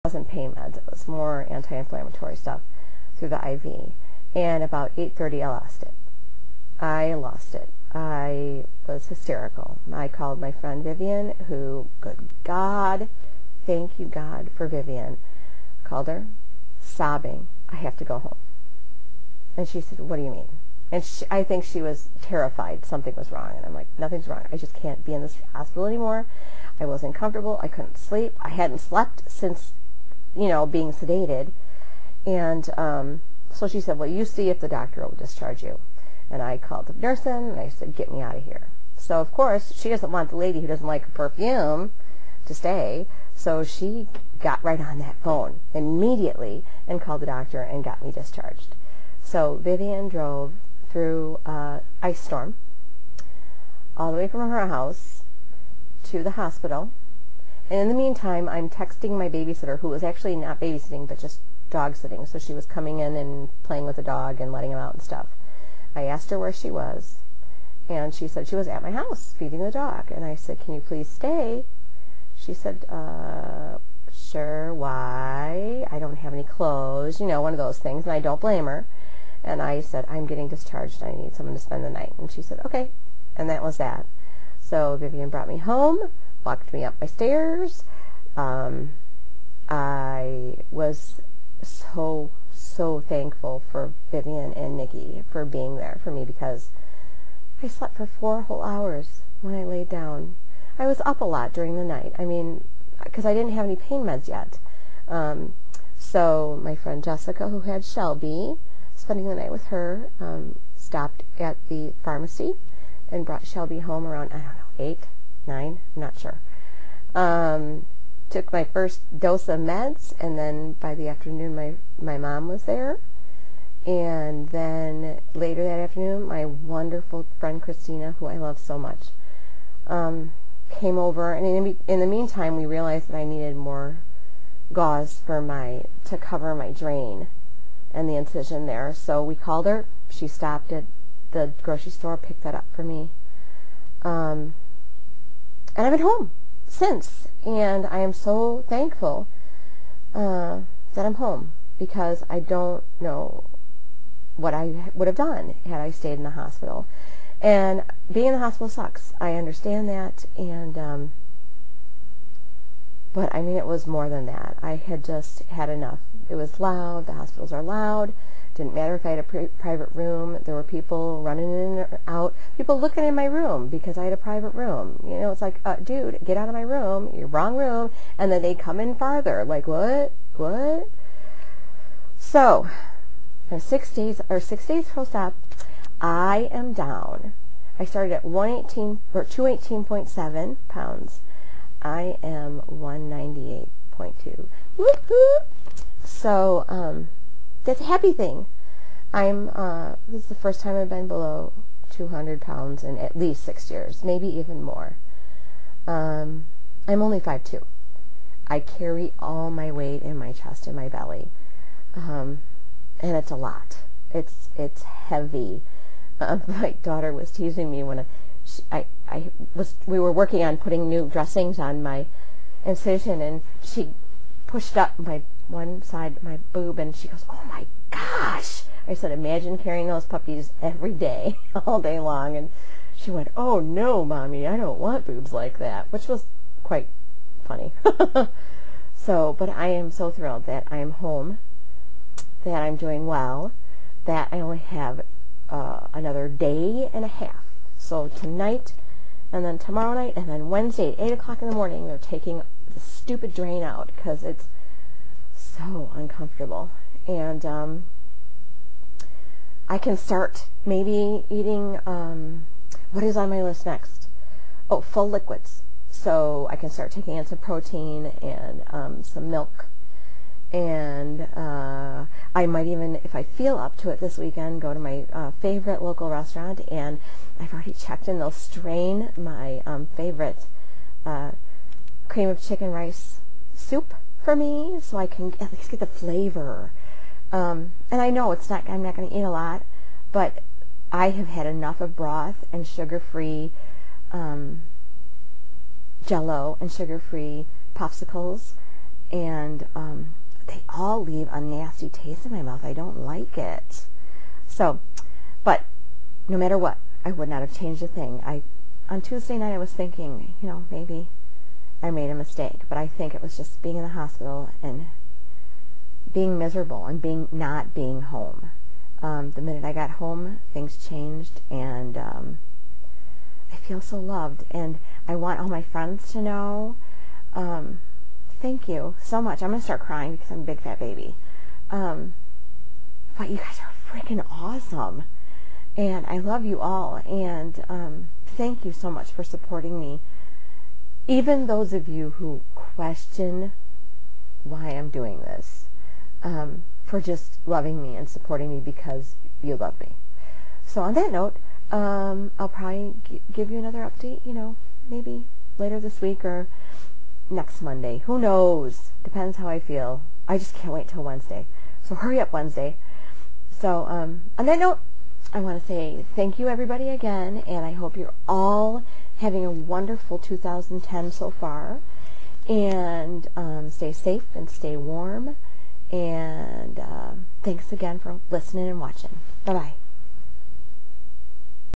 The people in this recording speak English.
wasn't pain meds. It was more anti-inflammatory stuff through the IV. And about 8:30, I lost it. I was hysterical. I called my friend Vivian, who, good God, thank you God for Vivian. Called her, sobbing, I have to go home. And she said, what do you mean? And I think she was terrified something was wrong. And I'm like, nothing's wrong. I just can't be in this hospital anymore. I wasn't comfortable. I couldn't sleep. I hadn't slept since, being sedated. And so she said, well, you see if the doctor will discharge you. And I called the nurse in, and I said, get me out of here. So, of course, she doesn't want the lady who doesn't like her perfume to stay. So she got right on that phone immediately and called the doctor and got me discharged. So Vivian drove through ice storm all the way from her house to the hospital. And in the meantime, I'm texting my babysitter, who was actually not babysitting, but just dog sitting. So she was coming in and playing with the dog and letting him out and stuff. I asked her where she was, and she said she was at my house feeding the dog. And I said, can you please stay? She said, sure, why? I don't have any clothes, one of those things, and I don't blame her. And I said, I'm getting discharged. I need someone to spend the night. And she said, okay. And that was that. So Vivian brought me home, walked me up my stairs. I was so thankful for Vivian and Nikki for being there for me, because I slept for 4 whole hours when I laid down. I was up a lot during the night. I mean, because I didn't have any pain meds yet. So my friend Jessica, who had Shelby, spending the night with her, stopped at the pharmacy and brought Shelby home around, 8, 9, I'm not sure. Took my first dose of meds, and then by the afternoon my mom was there. And then later that afternoon, my wonderful friend Christina, who I love so much, came over. And in the meantime, we realized that I needed more gauze to cover my drain and the incision there. So we called her. She stopped at the grocery store, picked that up for me. And I've been home since. And I am so thankful that I'm home, because I don't know what I would have done had I stayed in the hospital. And being in the hospital sucks. I understand that. And but I mean, it was more than that. I had just had enough. It was loud. The hospitals are loud. Didn't matter if I had a private room. There were people running in and out. People looking in my room because I had a private room. It's like, dude, get out of my room. You're wrong room. And then they come in farther. Like, what? So, 6 days post-op, I am down. I started at 218.7 pounds. I am 198.2. Woo-hoo! So, that's a happy thing. This is the first time I've been below 200 pounds in at least 6 years, maybe even more. I'm only 5'2". I carry all my weight in my chest and my belly. And it's a lot. It's heavy. My daughter was teasing me when we were working on putting new dressings on my incision, and she pushed up one side of my boob, and she goes, oh my gosh. I said, imagine carrying those puppies every day, all day long. And she went, oh no, Mommy, I don't want boobs like that, which was quite funny. So, but I am so thrilled that I am home, that I'm doing well, that I only have another day and a half. So tonight, and then tomorrow night, and then Wednesday at 8 o'clock in the morning, they're taking the stupid drain out because it's so uncomfortable. And I can start maybe eating, what is on my list next? Oh, full liquids. So I can start taking in some protein and some milk. And I might even, if I feel up to it this weekend, go to my favorite local restaurant, and I've already checked and they'll strain my favorite cream of chicken rice soup for me, so I can at least get the flavor. And I know I'm not going to eat a lot, but I have had enough of broth and sugar-free Jell-O and sugar-free popsicles and leave a nasty taste in my mouth. I don't like it. So, but no matter what, I would not have changed a thing. On Tuesday night I was thinking, maybe I made a mistake, but I think it was just being in the hospital and being miserable and not being home. The minute I got home, things changed, and I feel so loved. And I want all my friends to know, thank you so much. I'm going to start crying because I'm a big fat baby. But you guys are freaking awesome. And I love you all. And thank you so much for supporting me. Even those of you who question why I'm doing this. For just loving me and supporting me because you love me. So on that note, I'll probably give you another update, maybe later this week or next Monday. Who knows? Depends how I feel. I just can't wait till Wednesday. So hurry up, Wednesday. So on that note, I want to say thank you everybody again, and I hope you're all having a wonderful 2010 so far. And stay safe and stay warm. And thanks again for listening and watching. Bye-bye.